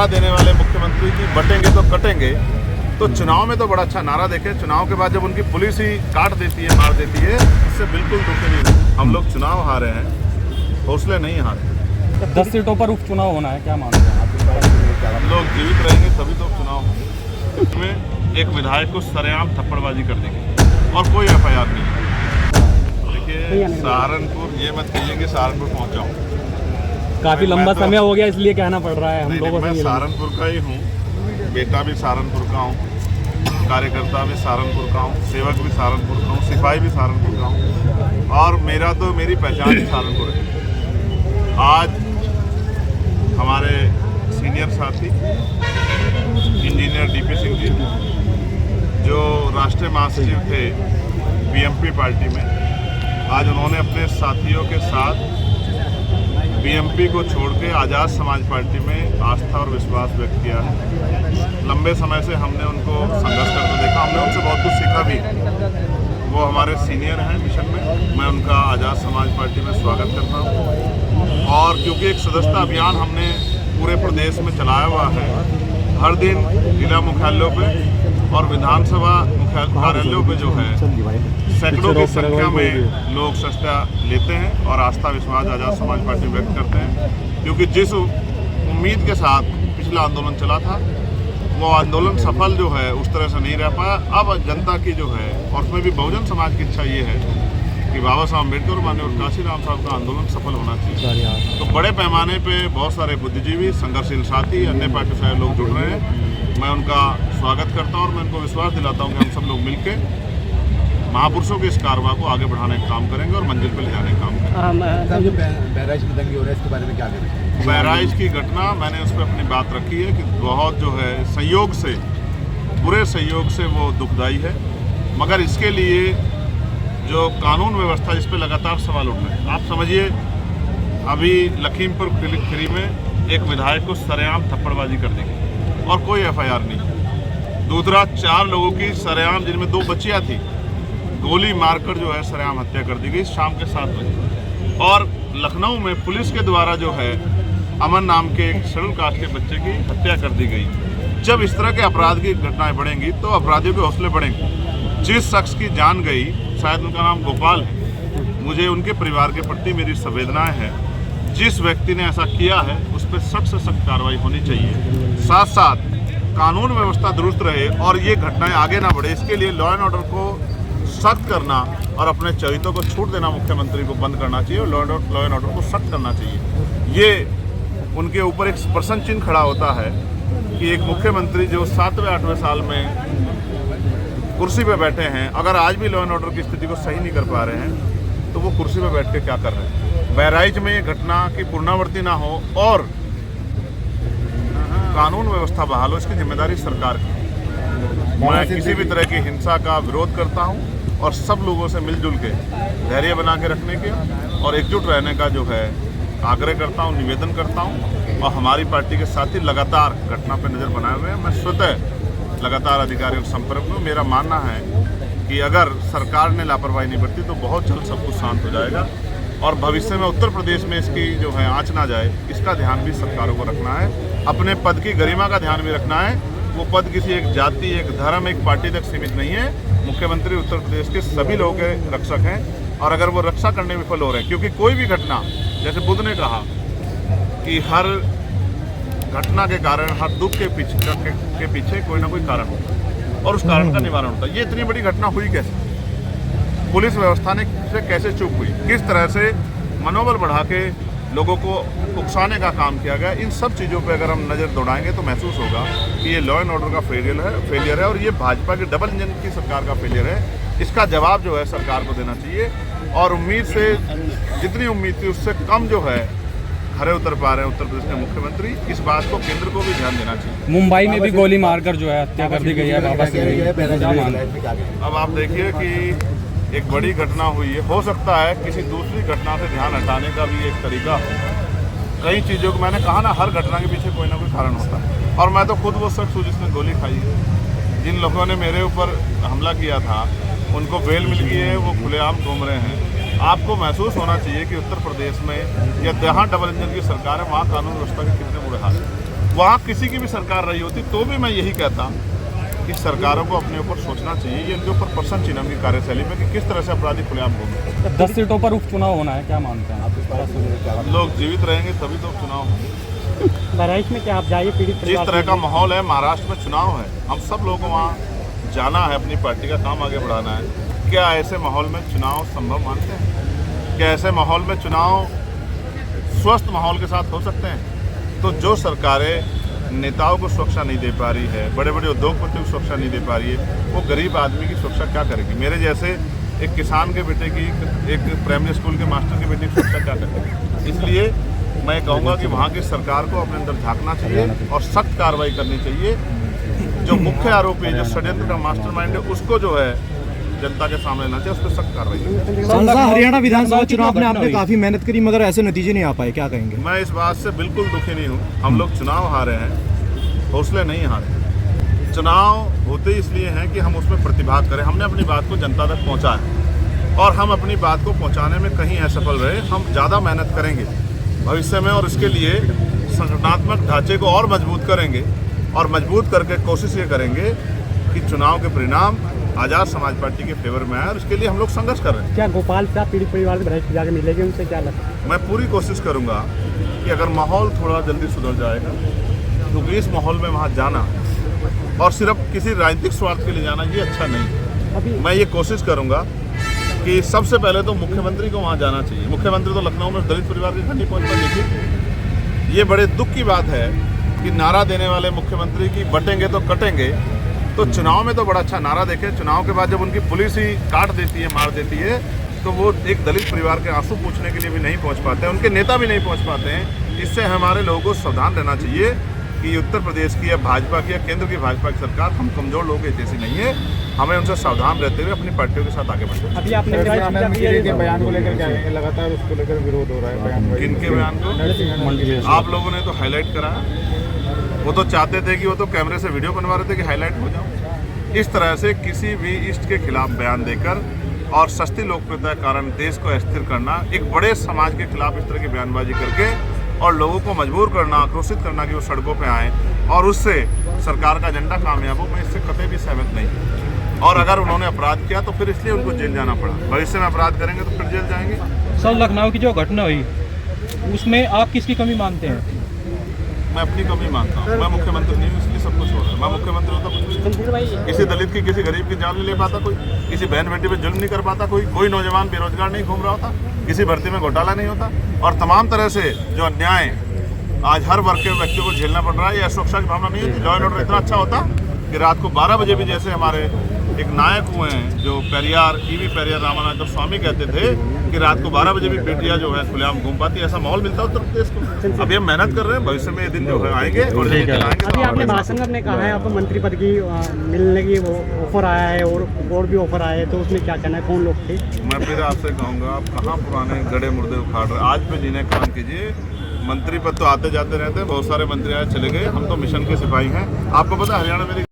नारा देने वाले मुख्यमंत्री की बटेंगे तो कटेंगे, तो चुनाव में तो बड़ा अच्छा नारा देखे, चुनाव के बाद जब उनकी पुलिस ही काट देती है, मार देती है, इससे बिल्कुल दुखी नहीं हूँ। हम लोग चुनाव हारे हैं, हौसले नहीं हारे। 10 सीटों पर उपचुनाव होना है, क्या मानते हैं आप? हम लोग जीवित रहेंगे तभी तो चुनाव होंगे। इसमें एक विधायक को सरेआम थप्पड़बाजी कर देंगे और कोई FIR नहीं। देखिए सहारनपुर, ये मत कहिए कि सहारनपुर पहुँचा हूँ, काफी लंबा समय हो गया इसलिए कहना पड़ रहा है हम लोगों से। मैं सहारनपुर का ही हूँ, बेटा भी सहारनपुर का हूँ, कार्यकर्ता भी सहारनपुर का हूँ, सेवक भी सहारनपुर का हूँ, सिपाही भी सहारनपुर का हूँ, और मेरी पहचान ही सहारनपुर है। आज हमारे सीनियर साथी इंजीनियर DP सिंह जी, जो राष्ट्रीय महासचिव थे BMP पार्टी में, आज उन्होंने अपने साथियों के साथ BMP को छोड़ के आज़ाद समाज पार्टी में आस्था और विश्वास व्यक्त किया है। लंबे समय से हमने उनको संघर्ष करते देखा, हमने उनसे बहुत कुछ सीखा भी। वो हमारे सीनियर हैं मिशन में, मैं उनका आज़ाद समाज पार्टी में स्वागत करता हूँ। और क्योंकि एक सदस्यता अभियान हमने पूरे प्रदेश में चलाया हुआ है, हर दिन जिला मुख्यालयों पे और विधानसभा कार्यालयों पे जो है सैकड़ों की संख्या में लोग सस्ता लेते हैं और आस्था विश्वास आज़ाद समाज पार्टी व्यक्त करते हैं। क्योंकि जिस उम्मीद के साथ पिछला आंदोलन चला था, वो आंदोलन सफल जो है उस तरह से नहीं रह पाया। अब जनता की जो है, और उसमें भी बहुजन समाज की इच्छा ये है कि बाबा साहब अम्बेडकर और माननीय काशीराम साहब का आंदोलन सफल होना चाहिए। तो बड़े पैमाने पे बहुत सारे बुद्धिजीवी, संघर्षशील साथी, अन्य पार्टी से लोग जुड़ रहे हैं। मैं उनका स्वागत करता हूँ और मैं उनको विश्वास दिलाता हूँ कि हम सब लोग मिलकर महापुरुषों के इस कारवा को आगे बढ़ाने का काम करेंगे और मंजिल पर ले जाने का काम करेंगे। बहराइच में दंगे हो रहे हैं, इसके बारे में क्या करें? बहराइच की घटना, मैंने उस पर अपनी बात रखी है कि बहुत जो है संयोग से, बुरे संयोग से वो दुखदाई है, मगर इसके लिए जो कानून व्यवस्था, जिस पे लगातार सवाल उठ रहे हैं। आप समझिए, अभी लखीमपुर खीरी में एक विधायक को सरेआम थप्पड़बाजी कर दी गई और कोई FIR नहीं। दूसरा, 4 लोगों की सरेआम, जिनमें 2 बच्चियां थी, गोली मारकर जो है सरेआम हत्या कर दी गई शाम के 7 बजे। और लखनऊ में पुलिस के द्वारा जो है अमन नाम के एक शेड्यूल कास्ट के बच्चे की हत्या कर दी गई। जब इस तरह के अपराध की घटनाएं बढ़ेंगी तो अपराधियों के हौसले बढ़ेंगे। जिस शख्स की जान गई, शायद उनका नाम गोपाल है, मुझे उनके परिवार के प्रति मेरी संवेदनाएं हैं। जिस व्यक्ति ने ऐसा किया है उस पर सख्त से सख्त कार्रवाई होनी चाहिए। साथ साथ कानून व्यवस्था दुरुस्त रहे और ये घटनाएं आगे ना बढ़े, इसके लिए लॉ एंड ऑर्डर को सख्त करना और अपने चरित्रों को छूट देना मुख्यमंत्री को बंद करना चाहिए और लॉ एंड ऑर्डर को सख्त करना चाहिए। ये उनके ऊपर एक प्रश्न चिन्ह खड़ा होता है कि एक मुख्यमंत्री जो 7वें 8वें साल में कुर्सी पे बैठे हैं, अगर आज भी लॉ एंड ऑर्डर की स्थिति को सही नहीं कर पा रहे हैं तो वो कुर्सी पे बैठ के क्या कर रहे हैं। बहराइच में ये घटना की पुनरावृत्ति ना हो और कानून व्यवस्था बहाल हो, इसकी जिम्मेदारी सरकार की। मैं किसी भी तरह की हिंसा का विरोध करता हूँ और सब लोगों से मिलजुल के धैर्य बना के रखने के और एकजुट रहने का जो है आग्रह करता हूँ, निवेदन करता हूँ। और हमारी पार्टी के साथी लगातार घटना पर नज़र बनाए हुए हैं। मैं स्वतः लगातार अधिकारियों के संपर्क में। मेरा मानना है कि अगर सरकार ने लापरवाही नहीं बरती तो बहुत जल्द सब कुछ शांत हो जाएगा और भविष्य में उत्तर प्रदेश में इसकी जो है आँच ना जाए, इसका ध्यान भी सरकारों को रखना है। अपने पद की गरिमा का ध्यान भी रखना है। वो पद किसी एक जाति, एक धर्म, एक पार्टी तक सीमित नहीं है। मुख्यमंत्री उत्तर प्रदेश के सभी लोगों के रक्षक हैं और अगर वो रक्षा करने में विफल हो रहे हैं, क्योंकि कोई भी घटना, जैसे बुद्ध ने कहा कि हर घटना के कारण, हर दुख के पीछे कोई ना कोई कारण होता है और उस कारण का निवारण होता है। ये इतनी बड़ी घटना हुई कैसे? पुलिस व्यवस्था ने कैसे चूक हुई? किस तरह से मनोबल बढ़ा के लोगों को उकसाने का काम किया गया? इन सब चीज़ों पे अगर हम नज़र दौड़ाएंगे तो महसूस होगा कि ये लॉ एंड ऑर्डर का फेलियर है और ये भाजपा की डबल इंजन की सरकार का फेलियर है। इसका जवाब जो है सरकार को देना चाहिए और उम्मीद से, जितनी उम्मीद थी उससे कम जो है खरे उतर पा रहे हैं उत्तर प्रदेश के मुख्यमंत्री। इस बात को केंद्र को भी ध्यान देना चाहिए। मुंबई में भी गोली मारकर जो है हत्या कर दी गई है बाबा सिंह। अब आप देखिए कि एक बड़ी घटना हुई है, हो सकता है किसी दूसरी घटना से ध्यान हटाने का भी एक तरीका हो। कई चीज़ों को, मैंने कहा ना, हर घटना के पीछे कोई ना कोई कारण होता है और मैं तो खुद वो शख्स हूँ जिसने गोली खाई है। जिन लोगों ने मेरे ऊपर हमला किया था उनको बेल मिल गई है, वो खुलेआम घूम रहे हैं। आपको महसूस होना चाहिए कि उत्तर प्रदेश में या जहाँ डबल इंजन की सरकार है वहाँ कानून व्यवस्था के कितने बुरे हाल हैं। वहाँ किसी की भी सरकार रही होती तो भी मैं यही कहता कि सरकारों को अपने ऊपर सोचना चाहिए, ये इनके ऊपर प्रश्न चिन्ह की कार्यशैली में कि किस तरह से अपराधी खुलेआम होंगे। 10 सीटों पर उपचुनाव होना है, क्या मानते हैं आप? लोग जीवित रहेंगे तभी तो चुनाव होंगे। बहराइच में क्या आप जाइए पीड़ित जिस तरह का माहौल है, महाराष्ट्र में चुनाव है, हम सब लोगों को वहाँ जाना है, अपनी पार्टी का काम आगे बढ़ाना है। क्या ऐसे माहौल में चुनाव संभव मानते हैं? क्या ऐसे माहौल में चुनाव स्वस्थ माहौल के साथ हो सकते हैं? तो जो सरकारें नेताओं को सुरक्षा नहीं दे पा रही है, बड़े बड़े उद्योगपतियों को सुरक्षा नहीं दे पा रही है, वो गरीब आदमी की सुरक्षा क्या करेगी? मेरे जैसे एक किसान के बेटे की, एक प्राइमरी स्कूल के मास्टर के बेटे की सुरक्षा क्या करेगी? इसलिए मैं कहूँगा कि वहाँ की सरकार को अपने अंदर झांकना चाहिए और सख्त कार्रवाई करनी चाहिए। जो मुख्य आरोपी है, जो षड्यंत्र का मास्टरमाइंड है, उसको जो है जनता के सामने लाना चाहिए, उस पर सख्त कार्रवाई। सांसद हरियाणा विधानसभा चुनाव में आपने काफी मेहनत करी मगर ऐसे नतीजे नहीं आ पाए, क्या कहेंगे? मैं इस बात से बिल्कुल दुखी नहीं हूँ। हम लोग चुनाव हारे हैं, हौसले नहीं हारे। चुनाव होते इसलिए हैं कि हम उसमें प्रतिभाग करें। हमने अपनी बात को जनता तक पहुँचाया और हम अपनी बात को पहुँचाने में कहीं असफल रहे। हम ज़्यादा मेहनत करेंगे भविष्य में और इसके लिए संगठनात्मक ढांचे को और मजबूत करेंगे और मजबूत करके कोशिश ये करेंगे कि चुनाव के परिणाम आज़ाद समाज पार्टी के फेवर में आए और इसके लिए हम लोग संघर्ष कर रहे हैं। क्या गोपाल साहब पीड़ित परिवार से बहराइच जाकर मिलेंगे, उनसे क्या लगता है? मैं पूरी कोशिश करूंगा कि अगर माहौल थोड़ा जल्दी सुधर जाएगा, क्योंकि इस माहौल में वहाँ जाना और सिर्फ किसी राजनीतिक स्वार्थ के लिए जाना ये अच्छा नहीं। अभी मैं ये कोशिश करूंगा कि सबसे पहले तो मुख्यमंत्री को वहाँ जाना चाहिए। मुख्यमंत्री तो लखनऊ में दलित परिवार के घर नहीं पहुँच पाए। देखिए, ये बड़े दुख की बात है कि नारा देने वाले मुख्यमंत्री की बटेंगे तो कटेंगे, तो चुनाव में तो बड़ा अच्छा नारा देखे, चुनाव के बाद जब उनकी पुलिस ही काट देती है, मार देती है, तो वो एक दलित परिवार के आंसू पूछने के लिए भी नहीं पहुंच पाते हैं, उनके नेता भी नहीं पहुंच पाते हैं। इससे हमारे लोगों को सावधान रहना चाहिए कि उत्तर प्रदेश की या भाजपा की या केंद्र की भाजपा की सरकार हम कमजोर लोग जैसी नहीं है। हमें उनसे सावधान रहते हुए अपनी पार्टियों के साथ आगे बढ़ना। अभी आपने बयान को लेकर क्या है? लगातार उसको लेकर विरोध हो रहा है बयान। किनके बयान को? आप लोगों ने तो हाईलाइट कराया। वो तो चाहते थे कि वो तो कैमरे से वीडियो बनवा रहे थे कि हाईलाइट हो जाओ। इस तरह से किसी भी इष्ट के खिलाफ बयान देकर और सस्ती लोकप्रियता के कारण देश को अस्थिर करना, एक बड़े समाज के खिलाफ इस तरह की बयानबाजी करके और लोगों को मजबूर करना, आक्रोशित करना कि वो सड़कों पे आएँ और उससे सरकार का एजेंडा कामयाब हो, मैं इससे कतई भी सहमत नहीं। और अगर उन्होंने अपराध किया तो फिर इसलिए उनको जेल जाना पड़ा। भविष्य में अपराध करेंगे तो फिर जेल जाएंगे। सर, लखनऊ की जो घटना हुई उसमें आप किसकी कमी मानते हैं? मैं अपनी कमी मानता हूँ। मैं मुख्यमंत्री नहीं हूँ, इसलिए सब कुछ हो रहा है। मैं मुख्यमंत्री होता कुछ किसी दलित की, किसी गरीब की जान नहीं ले पाता कोई, किसी बहन बेटी पे जुल्म नहीं कर पाता कोई नौजवान बेरोजगार नहीं घूम रहा होता, किसी भर्ती में घोटाला नहीं होता, और तमाम तरह से जो अन्याय आज हर वर्ग के व्यक्ति को झेलना पड़ रहा है, यह सुरक्षा की भावना नहीं होती। लॉ एंड ऑर्डर इतना अच्छा होता कि रात को 12 बजे भी, जैसे हमारे एक नायक हुए हैं जो पेरियार, ईवी पेरियार रामानंद स्वामी कहते थे कि रात को 12 बजे भी बेटियां जो है खुलेआम घूम पाती, ऐसा माहौल मिलता है उत्तर प्रदेश को। अभी हम मेहनत कर रहे हैं, भविष्य में ये दिन जो है आएंगे और अभी आपने भाषण में अपने कहा है आपको मंत्री पद की मिलने की वो ऑफर आया है और भी ऑफर आए हैं, तो उसमें क्या कहना है, कौन लोग थे? मैं फिर आपसे कहूँगा, आप कहाँ पुराने गड़े मुर्दे उखाड़ रहे हैं? आज पे जीने काम कीजिए। मंत्री पद तो आते जाते रहते हैं, बहुत सारे मंत्री आए चले गए, हम तो मिशन के सिपाही हैं। आपको पता है हरियाणा मेरी